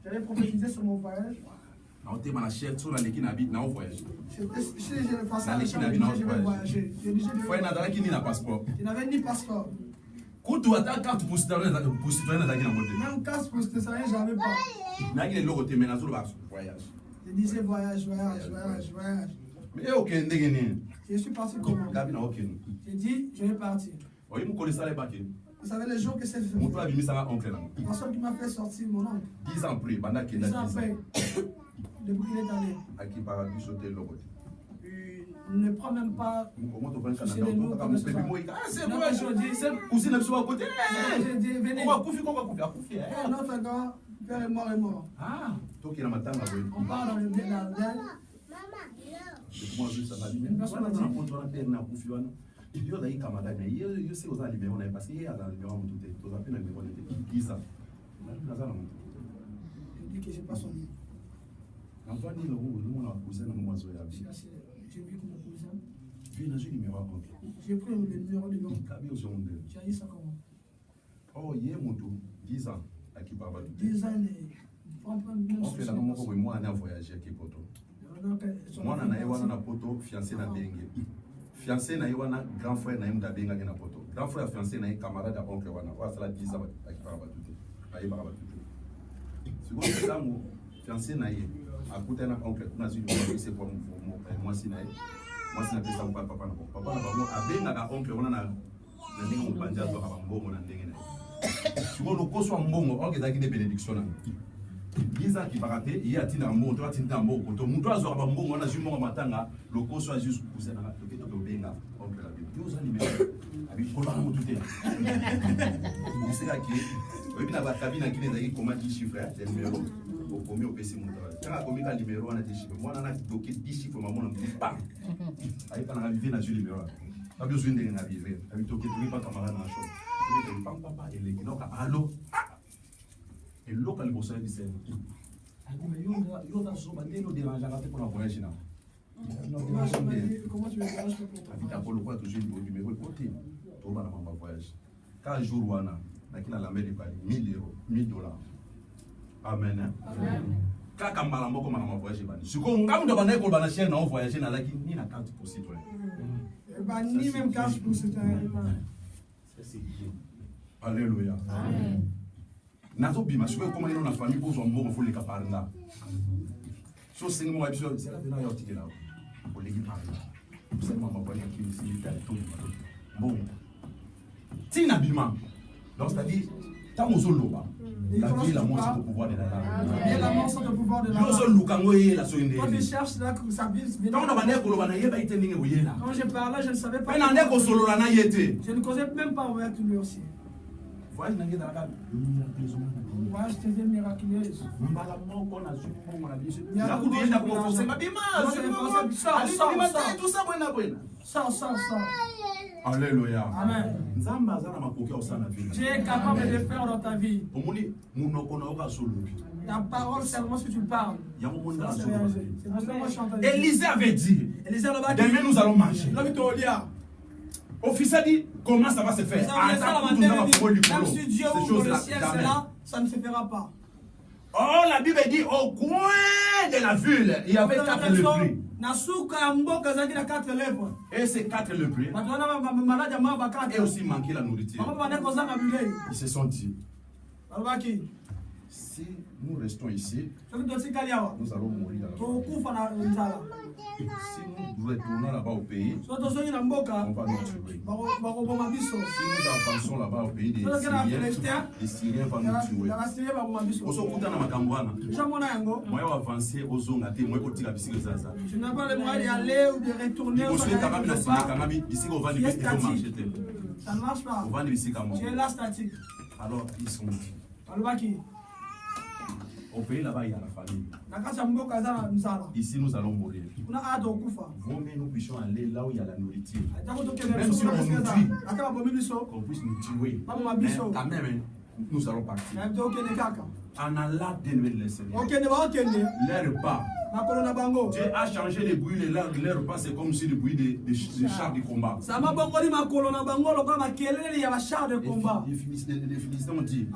J'avais prophétisé sur mon voyage. Je vais voyager. Je passeport. Je n'avais ni passeport. Même carte pour citoyen, j'avais pas. Je disais voyage. Mais ok, je suis parti comment? J'ai dit, je vais partir. Vous savez les jours que c'est fait. La personne qui m'a fait sortir mon oncle. 10 ans après, 10 ans après, depuis qu'il est allé. Il ne prend même pas. C'est vrai, J'ai dit, venez. Notre gars, père est mort. On part dans le bien d'Ardel. Une personne m'a dit. Yo da ikamada mais yo se oza libéron na parce que ya dans libéron tout est to appelle libéron était Giza na je dis que j'ai pas son nom. Antoine le mon cousin na moi zo ya j'ai vu que mon cousin puis na numéro à compte j'ai pris le numéro de l'homme kabi au seconde tu as dit ça comment? Oh yé moto 10 ans à qui parle 10 ans on fait la maman comme moi on a voyagé à Poto moi na yewana na poto fiancé na dengue fiancé na yewana grand frère na yemda benga na poto grand frère fiancé na camarade à oncle wana wa sala 10 ans à qui parle tout ayi ba tout seconde tango fiancé na ye akuta na oncle na zulu c'est pour moi si na pesa papa na bango abenga ka oncle wana na ndenge mbanja zo ka mbongo na ndenge na seconde ko so mbongo oncle daki de bénédiction na Giza qui va rater, il y a Tina Mbo, toi Tina Mbo, quand on doit avoir un bon, on a juste mon matanga, le co soit juste poussé dans la tête de Benga, on peut la dire. Deux animaux, avec Colin Moutouté. Vous savez qui est, la cabine qui est comment 10 chiffres, les numéros, au premier au PC Moutoura. Quand on a commis un numéro, on a 10 chiffres. Moi, on a bloqué 10 chiffres, maman, on a dit pas. Avec un arrivé dans le numéro. Pas besoin d'un arrivé. Avec toqué, tu n'es pas camarade dans la chambre. Tu n'es pas papa, et les guinocs, allô. Et local bossa di sen. Mais yo da so bandé no dérange à pour la voyage là. Comment tu me déranges pour Avec ta polo quoi toujours le numéro côté. To ba na voyage. 4 jours wana na kina la mer de Paris 1000 euros, 1000 dollars. Amen. Amen. Kaka mbala moko na voyage bani. Siko ngamu ndo bana ko bana chaîne na voyage na laki ni na carte pour citoyen. Ba ni même carte pour citoyen. C'est Alléluia. Amen. Nazo bima siko comment il on a famille pour son bon faut les caparna so c'est moi épisode c'est la pena yo tikela pour les caparna c'est moi ma voix qui me dit tout bon tina bima donc c'est-à-dire tant aux loba la vie la mort c'est le pouvoir de la et la mort c'est le pouvoir de la yo so lukango ye la so inde quand je cherche là que ça vise donc na bana ko loba na ye ba ite ninge oyela quand je parlais je ne savais pas na ndeko solo na yete je ne connaissais même pas ouvert lui aussi. Voyage n'a pas de voyage c'était miraculeuse. Alléluia. Amen. Tu es capable de faire dans ta vie. Ta parole, seulement si tu parles. Élisée avait dit, demain nous allons marcher. Officier dit comment ça va se faire. Même si Dieu ouvre le ciel, ça ne se fera pas. Oh, la Bible dit au coin de la ville, il y avait 4 lépreux. Et ces 4 lépreux, et aussi manqué la nourriture. Ils se sont dit, si nous restons ici, nous allons mourir dans si nous retournons là-bas au pays, on va nous tuer. Si nous avançons là-bas au pays des Syriens vont nous tuer. Moi, je vais avancer aux zones, moi, je n'ai pas le moyen d'y aller ou de retourner au pays. Ça ne marche pas. Tu es là statique. Alors, ils sont dit. Au pays là-bas, il y a la famille. Ici, nous allons mourir. Vaut mieux nous puissions aller là où il y a la nourriture. Même si on nous tue, qu'on puisse nous tuer. Mais quand même, nous allons partir. En allant dénouer Seigneur. Les repas. Dieu a changé les bruits, les repas, c'est comme si le bruit des chars de combat. Les Philistins ont dit,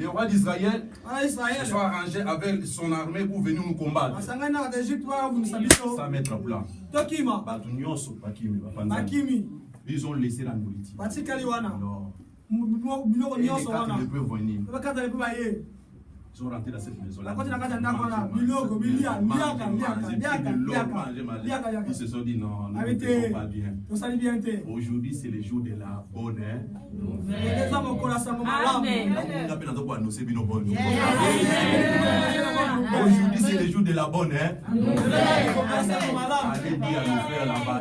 le roi d'Israël se soit arrangé avec son armée pour venir nous combattre. Sans mettre plat. Ils ont laissé la nourriture. Et les quatre ne peuvent venir. Ils sont rentrés dans cette maison-là. Ils se sont dit non, nous ne faisons pas bien. Aujourd'hui, c'est le jour de la bonne nouvelle. Aujourd'hui, c'est le jour de la bonne allez dire à nos frères là-bas.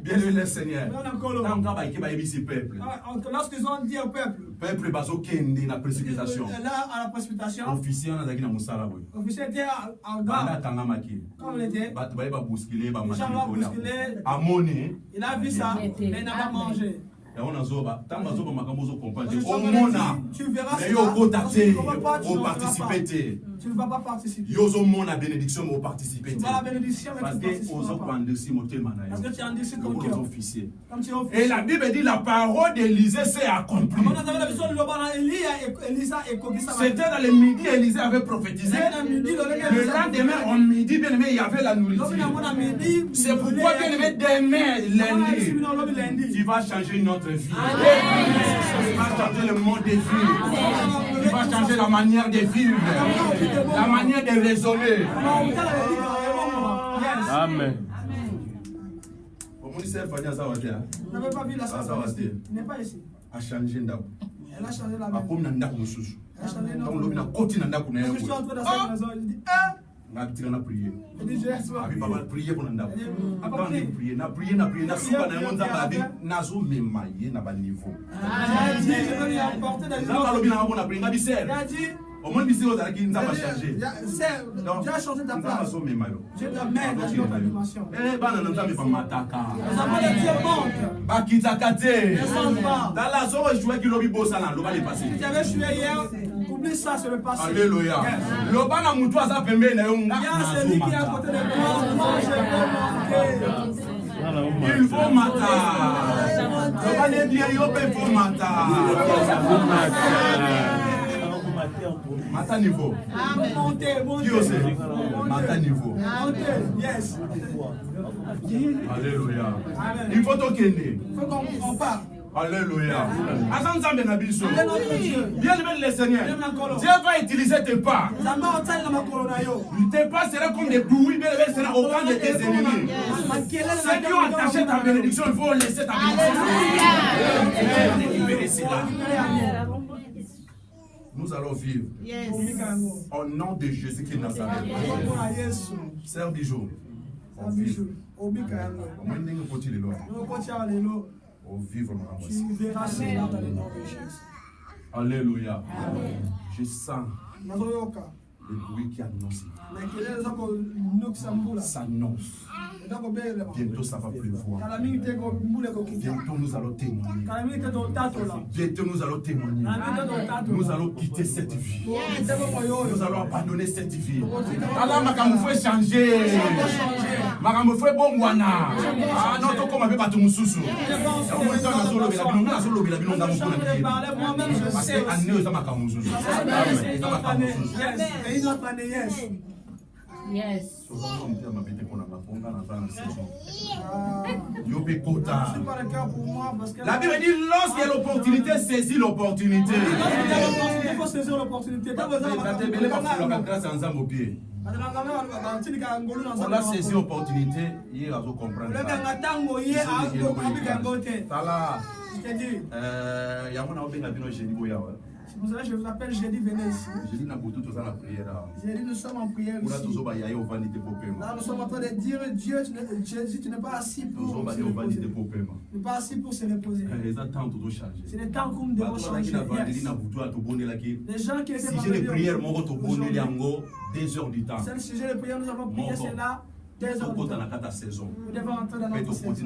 Bien aimé le Seigneur. Lorsqu'ils ont dit au peuple, la précipitation. Là, à la précipitation, officier était en garde. Comme il était, il a vu ça, mais il n'a pas mangé. Tu verras ça. Tu ne vas pas participer. Tu vas la bénédiction, parce que tu as endurci ton cœur. Et la Bible dit la parole d'Élisée s'est accomplie. C'était dans le midi, Élisée avait prophétisé. Le lendemain, au midi, bien aimé, il y avait la nourriture. C'est pourquoi, bien aimé, demain, lundi, tu vas changer notre vie. Tu vas changer le monde des vies. Tu vas changer la manière de vivre, la manière de raisonner. Amen. N'avait pas vu la sagesse. Il n'est pas ici. A changé d'abord. Elle a changé la maison. Elle a changé d'abord. Je suis entré dans cette maison. Il dit, on a prié. Il dit, j'ai prié pour nous. Au moins, tu as changé. Tu as changé ta place. Je t'amène dans une autre dimension. Les enfants de Dieu montent. Si tu avais joué hier, oublie ça, c'est le passé. Alléluia. Il y a celui qui est à côté de toi. Il faut matar. Mata niveau. Qui ose? Mata niveau. Yes. Alléluia. Il faut toquer. Il faut qu'on parle. Alléluia. Bien aimé le Seigneur. Dieu va utiliser tes pas. Tes pas seront comme des bruits, mais elles seront au camp de tes ennemis. Ceux qui ont attaché ta bénédiction, il faut laisser ta bénédiction. Nous allons vivre au nom de Jésus qui est Nazareth. Sœur Bijou, on vit. On vivre Alléluia. Je sens le bruit qui annonce. S'annonce. Bientôt ça va pleuvoir. Bientôt nous allons témoigner. Bientôt nous allons témoigner. Nous allons quitter cette vie. Nous allons abandonner cette vie. Alors makamou faut changer. Makamou faut bon wana. Ah non to comme avec bato mususu. Parce que année ça makamou mususu. Yes. La Bible dit lorsqu'il y a l'opportunité, saisis l'opportunité. Il faut saisir l'opportunité. On a saisi l'opportunité, hier à comprendre. C'est pour cela que je vous appelle jeudi, venez ici. Jeudi, nous sommes en prière ici. Là, nous sommes en train de dire, Dieu, Jésus, tu n'es pas assis pour se reposer. Tu n'es pas assis pour se reposer. C'est le temps que nous devons changer. Les gens qui étaient si j'ai les prières, mon retour, 2 heures du temps. C'est le sujet de prière, nous avons prié, c'est là. Nous devons entrer dans notre saison.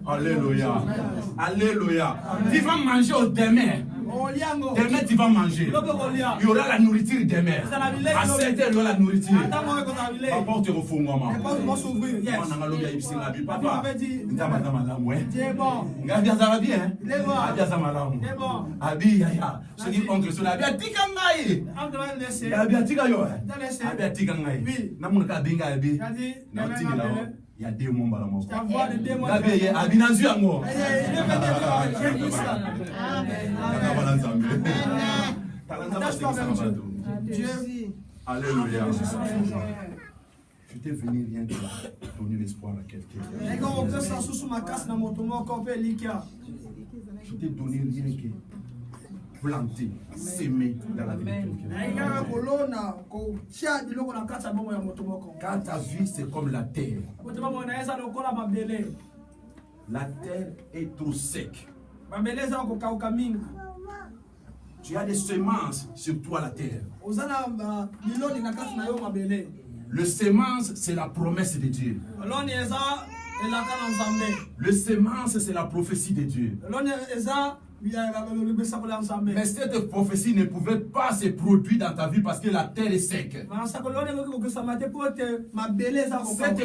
Alléluia. Alléluia. Tu vas manger au demain. Demain, tu vas manger. Il y aura la nourriture demain. À 7 heures, il y aura la nourriture. Papa, on te refond, maman. Papa, il y a des mots dans mon Alléluia. Je t'ai venu rien que donner l'espoir à quelqu'un. Je t'ai donné rien que planter, s'aimer dans la vie de quelqu'un. Car ta vie c'est comme la terre. La terre est trop sec. Tu as des semences sur toi la terre. Le semence c'est la promesse de Dieu. Le semence c'est la prophétie de Dieu. Mais cette prophétie ne pouvait pas se produire dans ta vie parce que la terre est sec. Cette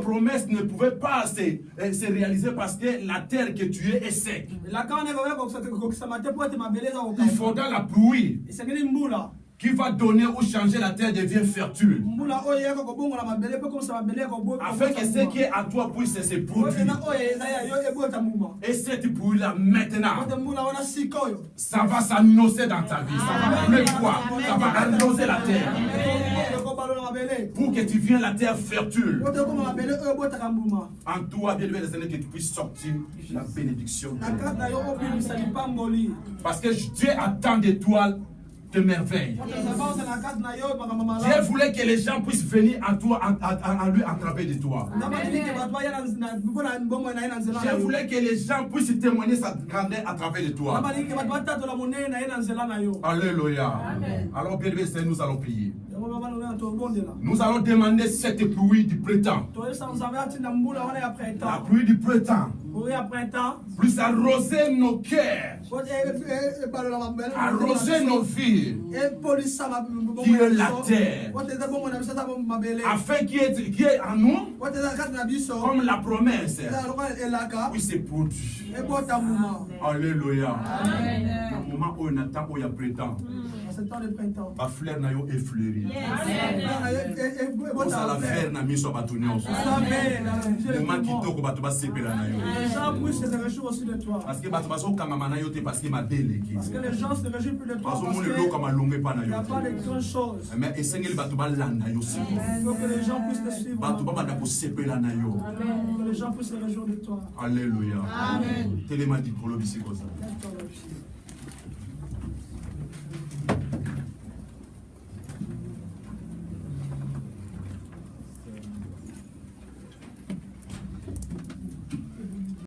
promesse ne pouvait pas se réaliser parce que la terre que tu es sec. Il faudra la pluie qui va donner ou changer la terre devient fertile. Afin que ce qui est à toi puisse se produire. Et cette pluie-là, maintenant, ça va s'annoncer dans ta vie. Ça va pleuvoir. Ça va arroser la terre. Pour que tu viennes la terre fertile. En toi, bien élevé, que tu puisses sortir la bénédiction. Parce que Dieu attend de toi de merveilles. Dieu voulait que les gens puissent venir à toi, à lui à travers de toi. Dieu voulait que les gens puissent témoigner sa grandeur à travers de toi. Alléluia. Alors, bien élevé, nous allons prier. Nous allons demander cette pluie du printemps. La pluie du printemps. Plus arroser nos cœurs. Arroser nos vies. Qui est la terre. Afin qu'il y ait en nous comme la promesse. Oui, c'est produit. Alléluia. Dans le moment où on attend, où il y a printemps. Ma fleur n'a pas effleuré. Osa la fleur n'a mis sur ma tournure. Le man qui toque va te passer par la nayo. Parce que parce que ma belle parce que les gens se réjouissent plus de toi. Parce que il n'y a pas de grandes choses. Mais il faut que les gens puissent te suivre. Amen. Que les gens puissent se réjouir de toi. Alléluia. Amen. Téléma dit pour le